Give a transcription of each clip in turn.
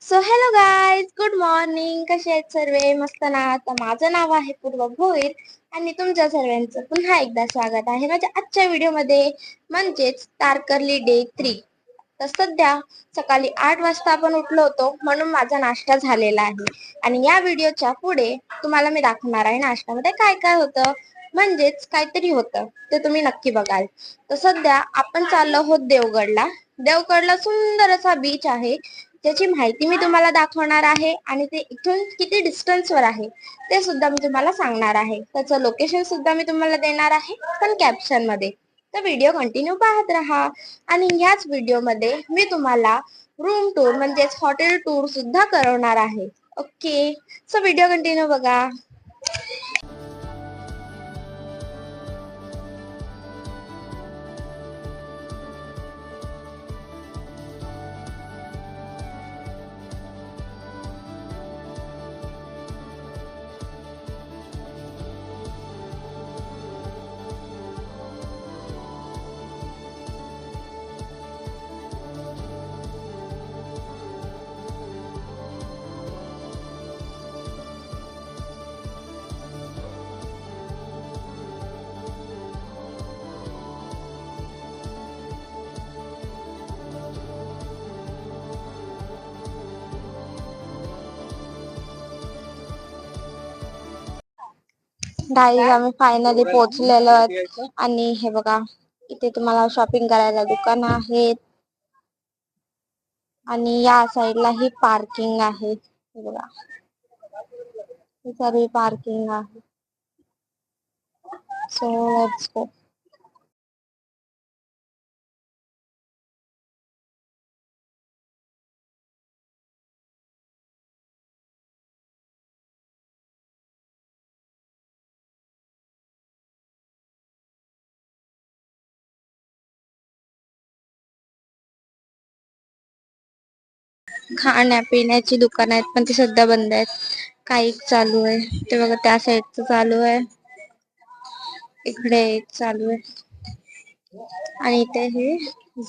So hello guys, good morning. कसे आहेत सर्व? मस्त ना? तर माझं नाव आहे पूर्व भोईर आणि तुमच्या सर्वांचं पुन्हा एकदा स्वागत आहे माझ्या आजच्या व्हिडिओमध्ये, म्हणजेच तारकर्ली डे 3. तर सध्या सकाळी 8 वाजता आपण उठलो होतो, म्हणून माझा नाश्ता झालेला आहे. आणि या व्हिडिओच्या पुढे तुम्हाला मी दाखवणार आहे नाश्त्यामध्ये काय काय होतं, म्हणजेच काहीतरी होतं ते तुम्ही नक्की बघाल. तर सध्या आपण चाललो आहोत देवगडला. देवगडला सुंदर असा बीच आहे, त्याची माहिती मी तुम्हाला दाखवणार आहे आणि ते इथून किती डिस्टन्सवर आहे ते सुद्धा मी तुम्हाला सांगणार आहे. त्याचं लोकेशन सुद्धा मी तुम्हाला देणार आहे, पण कॅप्शन मध्ये. तर व्हिडिओ कंटिन्यू पाहत राहा. आणि ह्याच व्हिडिओमध्ये मी तुम्हाला रूम टूर म्हणजेच हॉटेल टूर सुद्धा करवणार आहे. ओके, सो व्हिडिओ कंटिन्यू बघा. गाईज, आम्ही फायनली पोहोचलेलो आहोत. आणि हे बघा, इथे तुम्हाला शॉपिंग करायला दुकान आहेत आणि या साईडला ही पार्किंग आहे. हे बघा, ही सर्व पार्किंग आहे. So let's go. खाण्यापिण्याची दुकान आहेत, पण ती सध्या बंद आहेत. काही चालू आहे ते बघा, त्या साईडचं चालू आहे, इकडे एक चालू आहे आणि इथे हे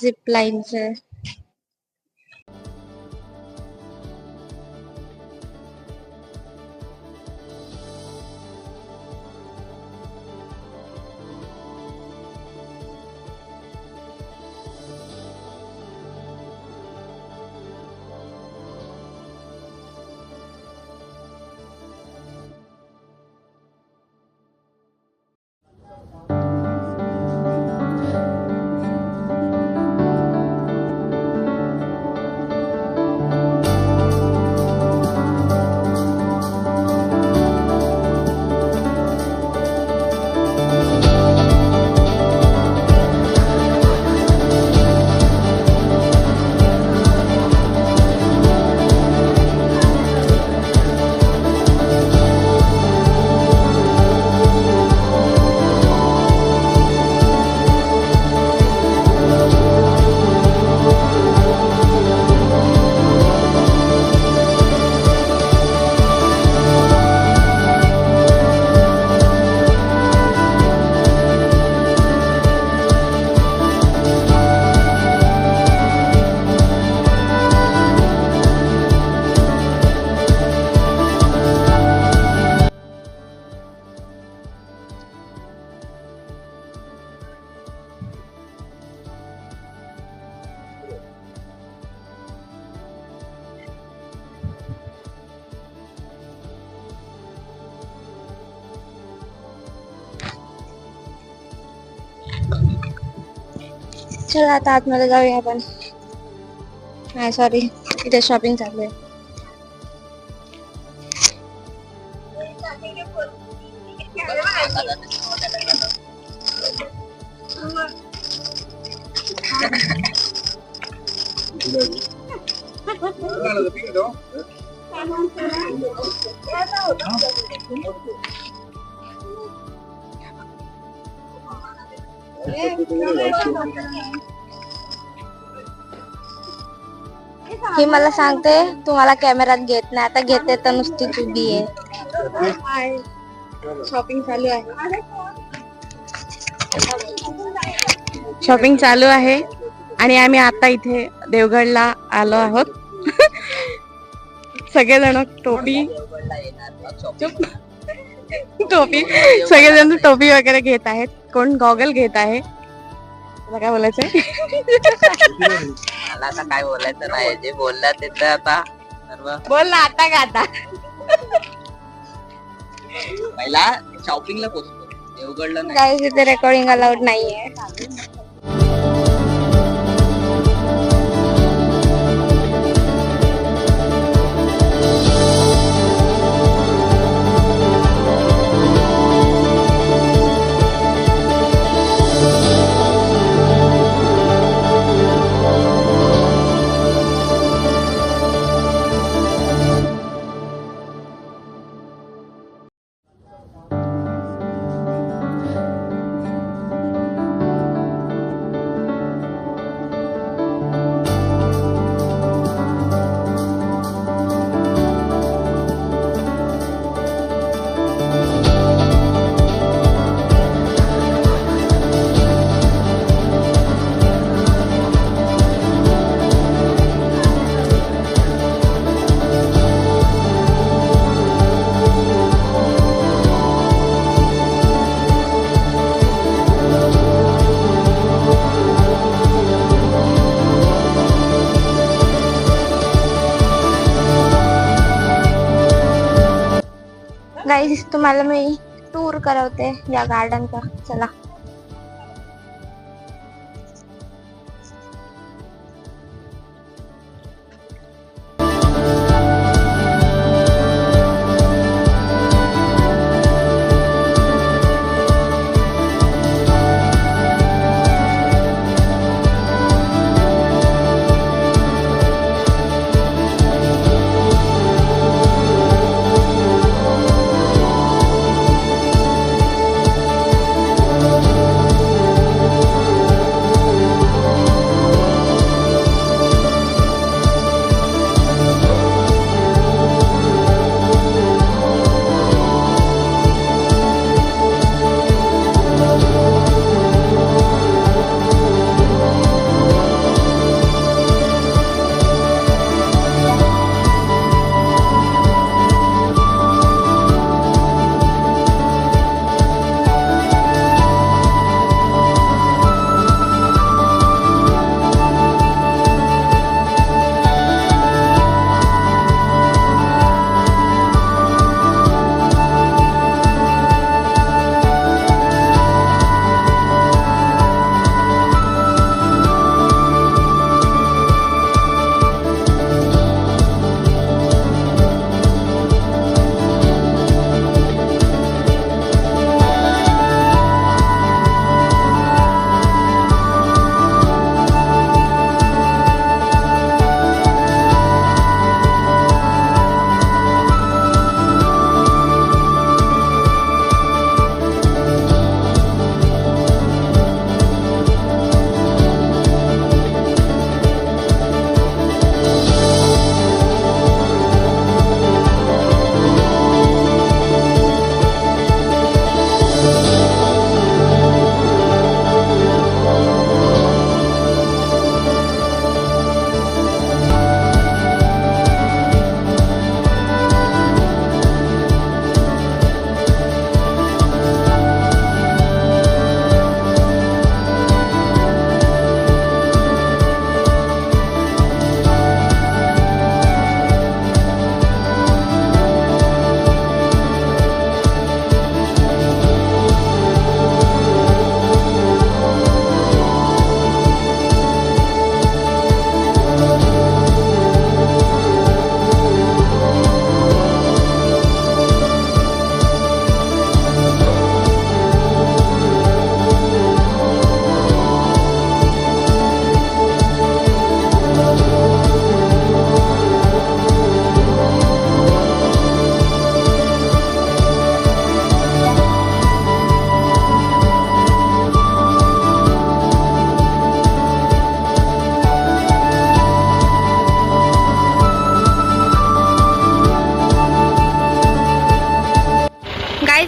झिप लाईनच आहे. चला आता आतमध्ये जाऊया आपण. नाही सॉरी, इथे शॉपिंग चालू आहे. ही मला सांगते तुम्हाला कॅमेरात घेत नाही, आता घेते तर नुसती उभी आहे. शॉपिंग चालू आहे. शॉपिंग चालू आहे आणि आम्ही आता इथे देवगडला आलो आहोत. सगळेजण टोपी टोपी सगळेजण टोपी वगैरे घेत आहेत. कोण गॉगल घेत आहे. तुला काय बोलायचंय? मला आता काय बोलायचं नाही. जे बोलला ते तर आता सर्व बोल ना आता का आता. पहिला शॉपिंगला पोचतो. देवगडला नाही. गाईज इथे रेकॉर्डिंग अलाउड नाहीये. गाईज तुम्हाला मी टूर करवते या गार्डनचा. चला.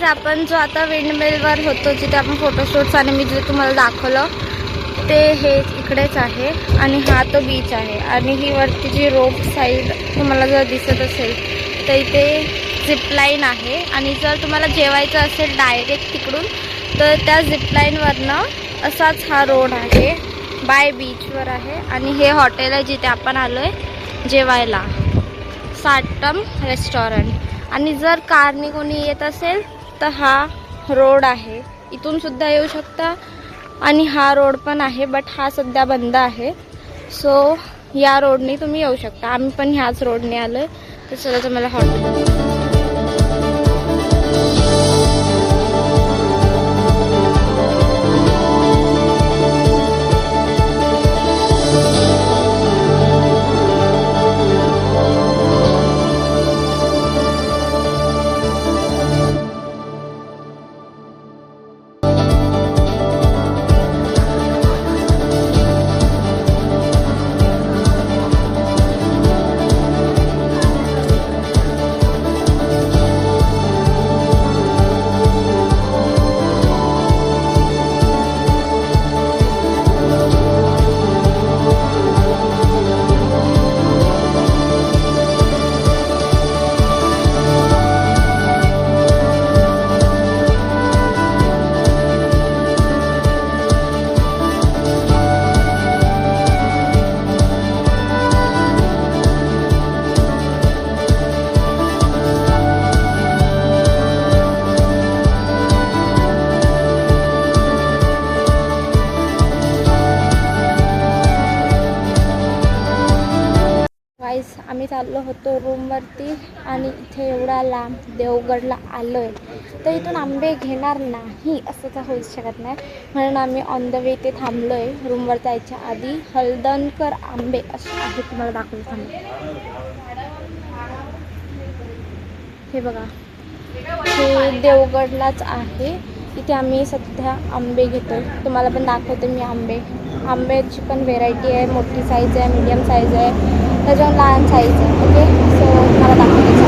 आपण जो आता विंडमिल वर होतो जिथे आपण फोटोशूट्स आणि मी जे तुम्हाला दाखवलं ते हे इकडेच आहे आणि हा तो बीच आहे. आणि ही वरती जी रोप साईड तुम्हाला जर दिसत असेल तर इथे झिपलाईन आहे. आणि जर तुम्हाला जेवायचं असेल डायरेक्ट तिकडून तर त्या झिपलाईनवरनं असाच हा रोड आहे, बाय बीचवर आहे. आणि हे हॉटेल आहे जिथे आपण आलो आहे जेवायला, साटम रेस्टॉरंट. आणि जर कारने कोणी येत असेल तर हा रोड आहे, इथून सुद्धा येऊ शकता. आणि हा रोड पण आहे बट हा सध्या बंद आहे. सो या रोडने तुम्ही येऊ शकता. आम्ही पण ह्याच रोडने आलो आहे. तर चला तुम्हाला हॉटेल आम्ही चाललो होतो रूमवरती. आणि इथे एवढा लांब देवगडला आलो आहे तर इथून आंबे घेणार नाही असं तर होऊच शकत नाही. म्हणून आम्ही ऑन द वे इथे थांबलो आहे. रूमवर जायच्या आधी हळदणकर आंबे असे आहेत, तुम्हाला दाखवलं थांबले. हे बघा, हे देवगडलाच आहे. इथे आम्ही सध्या आंबे घेतो. तुम्हाला पण दाखवते मी आंब्याची पण व्हेरायटी आहे. मोठी साईज आहे, मीडियम साईज आहे, त्याच्यावर लहान साईज आहे. ओके, सो तुम्हाला दाखवते.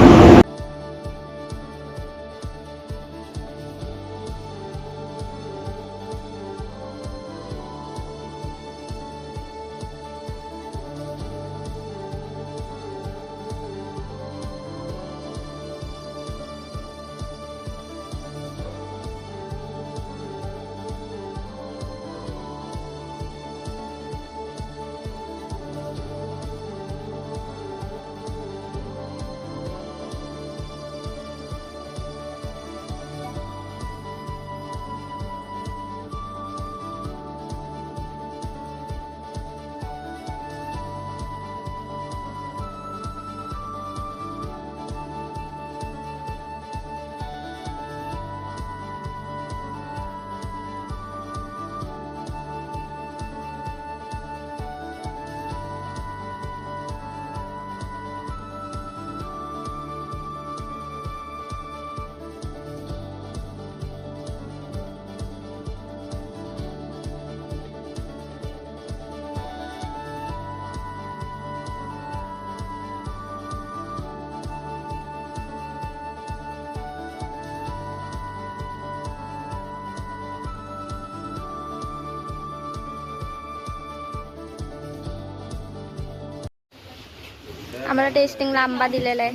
आम्हाला टेस्टिंगला आंबा दिलेला आहे.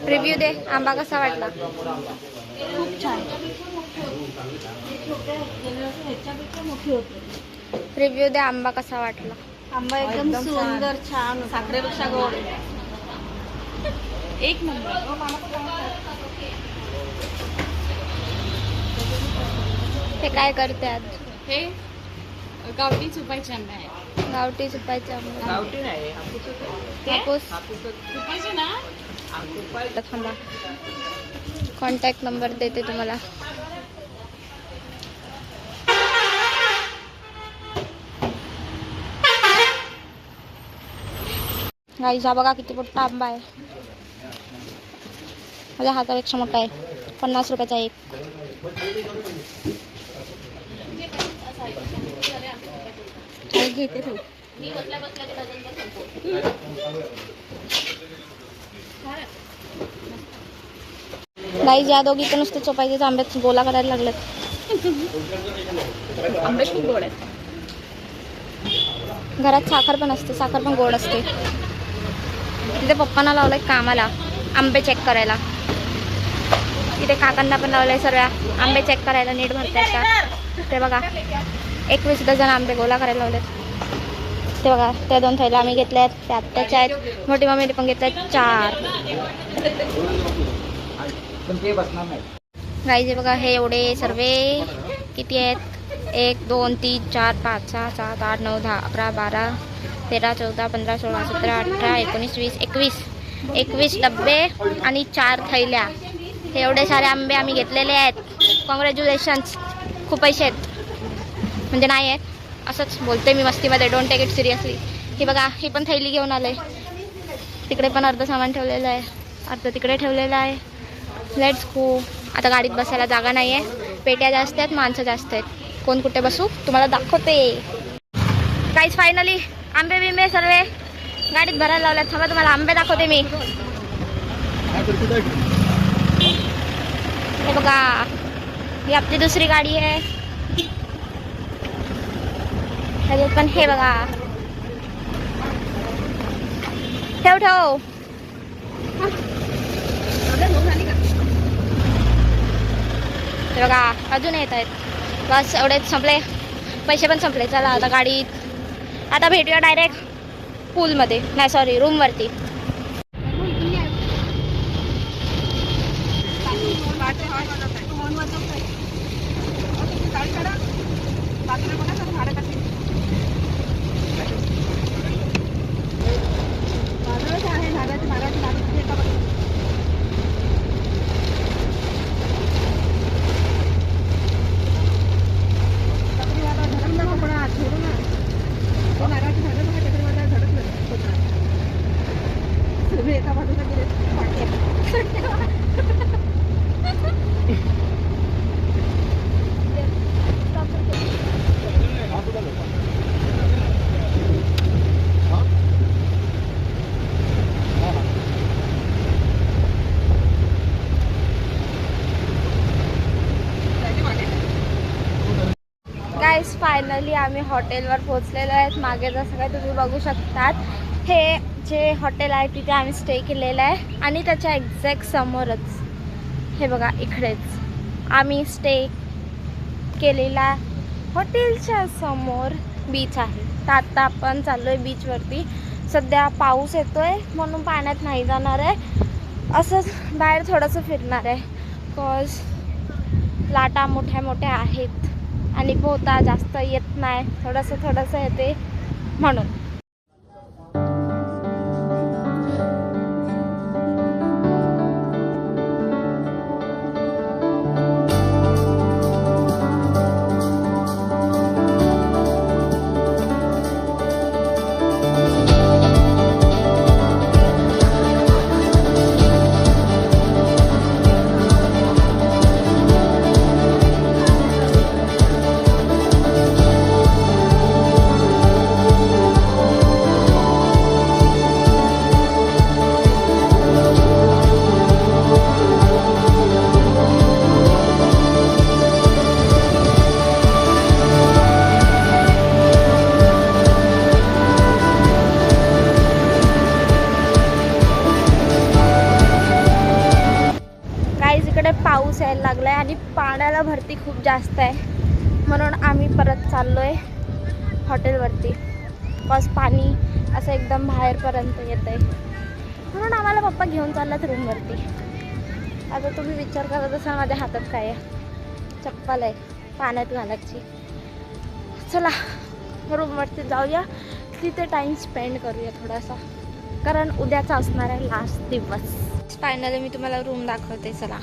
रिव्ह्यू दे, आंबा कसा वाटला? खूप छान. रिव्ह्यू दे, आंबा कसा वाटला? आंबा एकदम सुंदर, छान, साखरेपेक्षा गोड, एक नंबर. हे काय करते आज? हे गावठी चुपायचे आंबे आहे. गावठी सुपायचे आंबे. गावठी नाही हापूस. चुपायचे ना. थांबा, कॉन्टॅक्ट नंबर देते तुम्हाला. गाईस, हा बघा किती मोठा आंबा आहे. माझ्या हातापेक्षा मोठा आहे. 50 रुपयाचा एक. घेते गाईज या दोघी तर नुसते चोपायचे आंब्यात गोला करायला लागलेत. आंबे खूप गोड आहेत. घरात साखर पण असते, साखर पण गोड असते. तिथे पप्पांना लावलंय कामाला आंबे चेक करायला. तिथे काकांना पण लावलंय सर्व आंबे चेक करायला, नीट भरतायत का ते बघा. 21 डझन आंबे गोला करायला लावलेत. ते बघा, त्या 2 थैल्या आम्ही घेतल्या आहेत, त्या आत्याच्या आहेत. मोठी मम्मीने पण घेतल्यात 4. गाईजे बघा, हे एवढे सर्वे किती आहेत? 1 2 3 4 5 6 7 8 9 10 11 12 13 14 15 16 17 18 19 20 21 डब्बे आणि 4 थैल्या. हे एवढे सारे आंबे आम्ही घेतलेले आहेत. कॉंग्रॅच्युलेशन्स. खूप पैसे आहेत म्हणजे नाही आहेत, असंच बोलते मी मस्तीमध्ये, डोंट टेक इट सिरियसली. ही बघा, ही पण थैली घेऊन आले. तिकडे पण अर्ध सामान ठेवलेलं आहे, अर्ध तिकडे ठेवलेलं आहे. Let's go. आता गाडीत बसायला जागा नाही आहे, पेट्या जास्त आहेत, माणसं जास्त आहेत. कोण कुठे बसू तुम्हाला दाखवते. काहीच फायनली आंबे बिंबे सर्व गाडीत भरायला लावल्यात. थांबा तुम्हाला आंबे दाखवते मी. हे बघा, ही आपली दुसरी गाडी आहे. ह्याच्यात पण हे बघा, ठेव ठेव. हे बघा, अजून येत आहेत. बस एवढेच संपले, पैसे पण संपले. चला आता गाडीत, आता भेटूया डायरेक्ट पूलमध्ये, नाही सॉरी रूमवरती. गाईस फायनली आम्ही हॉटेलवर पोहोचलेलो आहेत. मागे जसं काय तुम्ही बघू शकतात, हे जे हॉटेल आहे तिथे आम्ही स्टे केलेलं आहे आणि त्याच्या एक्झॅक्ट समोरच हे बघा, इकडेच आम्ही स्टे केलेला हॉटेलच्या समोर बीच आहे. तर आता आपण चाललो आहे बीचवरती. सध्या पाऊस येतो आहे म्हणून पाण्यात नाही जाणार आहे, असंच बाहेर थोडंसं फिरणार आहे. बिकॉज लाटा मोठ्या मोठ्या आहेत आणि पोहता जास्त येत नाही, थोडंसं येते म्हणून. पाऊस यायला लागला आहे आणि पाण्याला भरती खूप जास्त आहे, म्हणून आम्ही परत चाललो आहे हॉटेलवरती. बस पाणी असं एकदम बाहेरपर्यंत येतं आहे, म्हणून आम्हाला पप्पा घेऊन चाललात रूमवरती. आता तुम्ही विचार करत असाल माझ्या हातात काय आहे, चप्पल आहे पाण्यात घालायची. चला रूमवरती जाऊया, तिथे टाईम स्पेंड करूया थोडासा, कारण उद्याचा असणार आहे लास्ट दिवस. फायनली मी तुम्हाला रूम दाखवते. चला.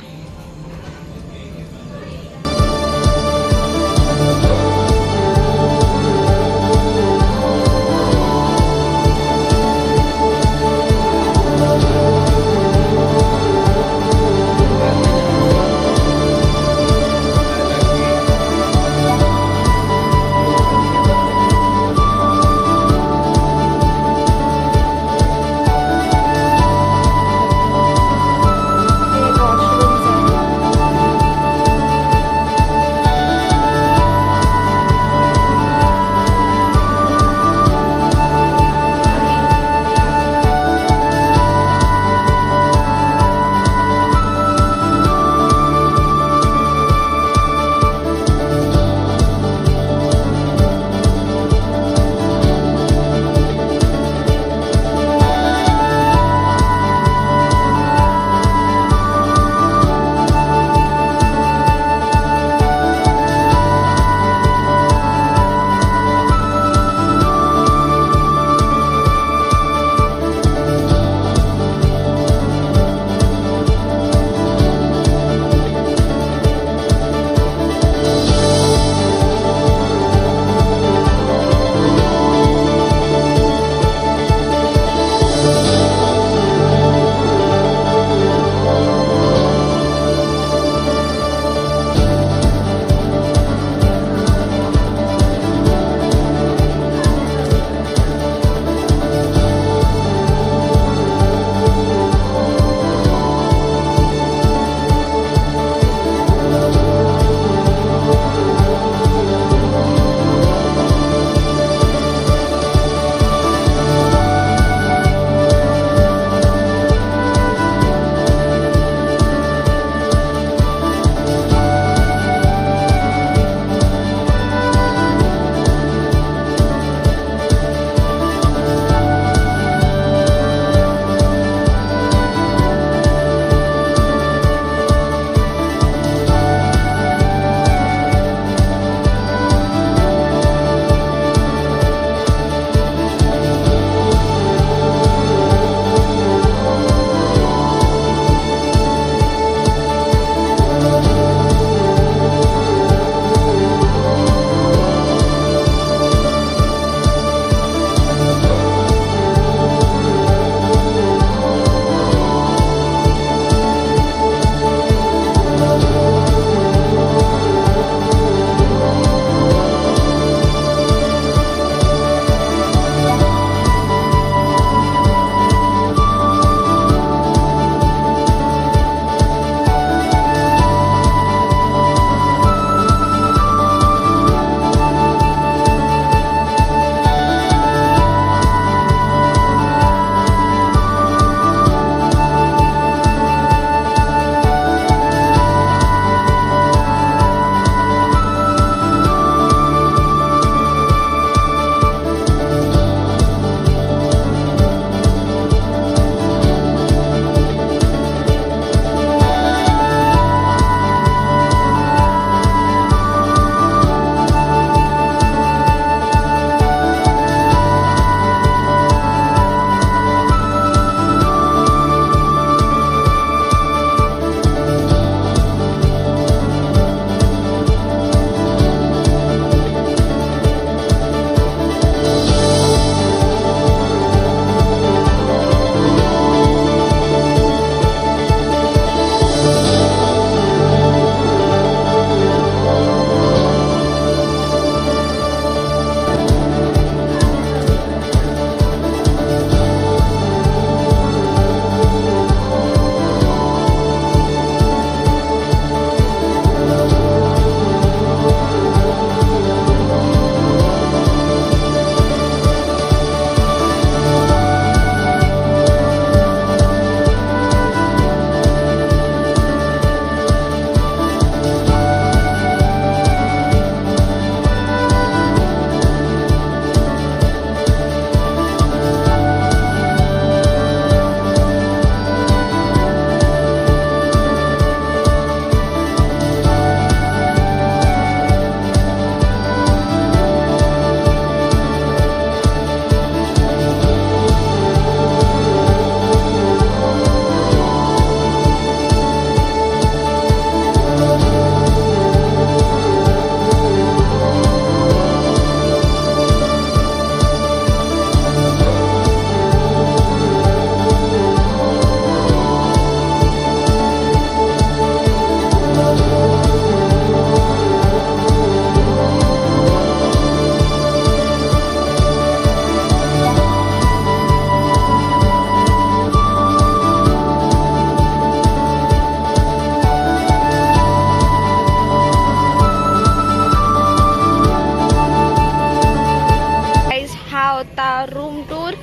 रूम टूर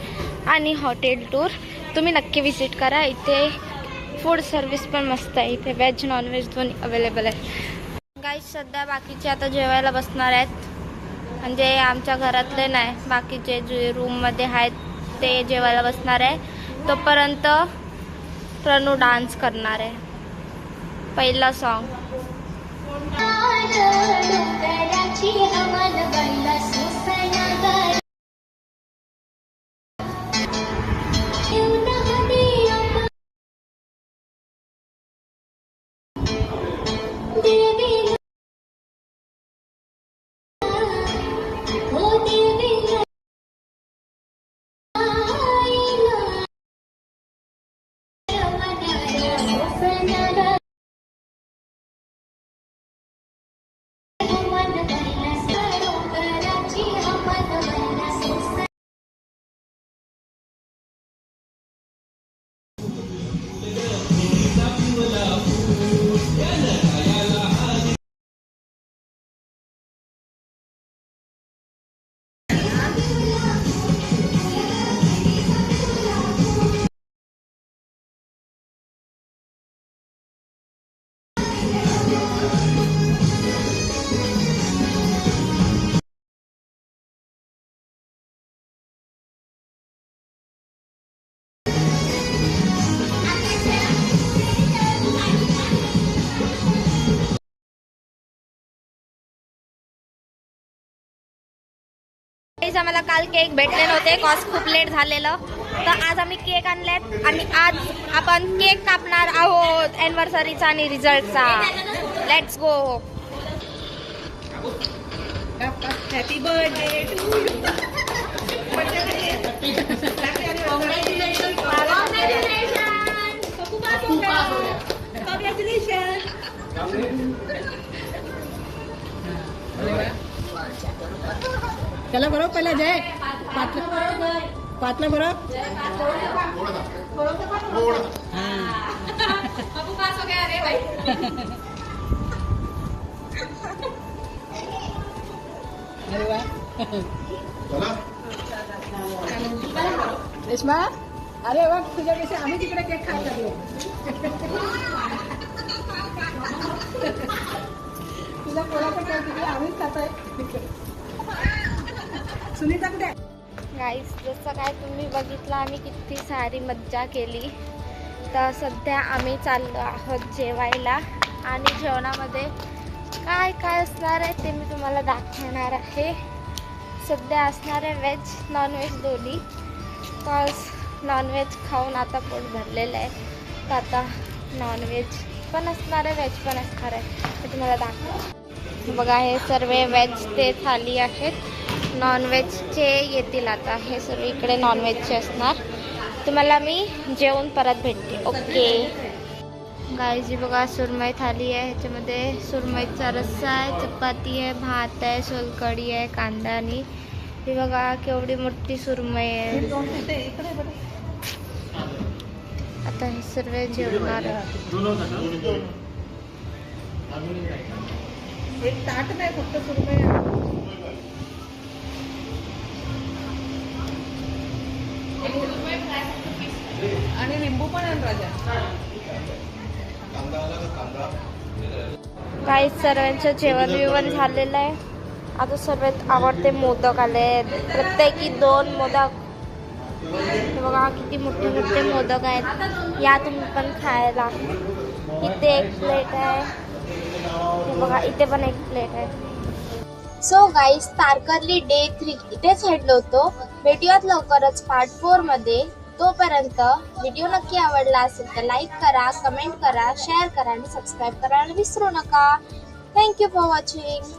आणि हॉटेल टूर. तुम्ही नक्की विजिट करा. इथे फूड सर्विस पण मस्त आहे. इथे व्हेज नॉनव्हेज दोन्ही अवेलेबल आहे. गाईज सध्या बाकीचे आता जेवायला बसणार आहेत. म्हणजे आमच्या घरातले नाही, बाकीचे जे रूममध्ये आहेत ते जेवायला बसणार आहे. तोपर्यंत प्रणू डान्स करणार आहे. पहिला सॉन्ग. आम्हाला काल केक भेटले नव्हते, कॉज खूप लेट झालेलं. तर आज आम्ही केक आणलेत आणि आज आपण केक कापणार आहोत एनिव्हर्सरीचा आणि रिझल्टचा. Let's go. Happy birthday to you. चला बरोबर पहिला जय पाचला बरोबर. रेश्मा, अरे वा, तुझ्यापेक्षा आम्ही तिकडे केक खात लागलो. तुझा कोणाचा केक तिकडे आम्हीच खातोय. सुनीता कुठे? गाईस जसं काय तुम्ही बघितलं आम्ही किती सारी मज्जा केली. तर सध्या आम्ही चाललो आहोत जेवायला आणि जेवणामध्ये काय काय असणार आहे ते मी तुम्हाला दाखवणार आहे. सध्या असणार आहे व्हेज नॉनव्हेज दोन्ही. कॉज नॉनव्हेज खाऊन आता पोट भरलेलं आहे. तर आता नॉनव्हेज पण असणार आहे, व्हेज पण असणार आहे. ते तुम्हाला दाखव. बघा हे सर्व व्हेज ते थाली आहेत. नॉनव्हेजचे येतील आता. हे सर्व इकडे नॉनव्हेजचे असणार. तुम्हाला मी जेवून परत भेटते. ओके गाईज बघा सुरमई थाली आहे. ह्याच्यामध्ये सुरमईचा रस्सा आहे, चपाती आहे, भात आहे, सोलकढी आहे, कांदा आणि हे बघा केवढी मोठी सुरमई आहे. आता हे सर्व जेवणार एक ताट नाही फक्त सुरमई आणि लिंबू पण आहे राजा. काही सर्वांचं जेवण बिवण झालेलं आहे. आता सर्वात आवडते मोदक आले. प्रत्येकी 2 मोदक. हे बघा किती मोठे मोठे मोदक आहेत. या तुम्ही पण खायला. इथे एक प्लेट आहे. हे बघा इथे पण एक प्लेट आहे. सो गाईज तारकर्ली डे 3 इथेच हेडलो होतो. भेटूयात लवकरच पार्ट 4 मध्ये. तोपर्यंत व्हिडिओ नक्की आवडला असेल तर लाईक करा, कमेंट करा, शेअर करा आणि सबस्क्राईब करायला विसरू नका. Thank you for watching.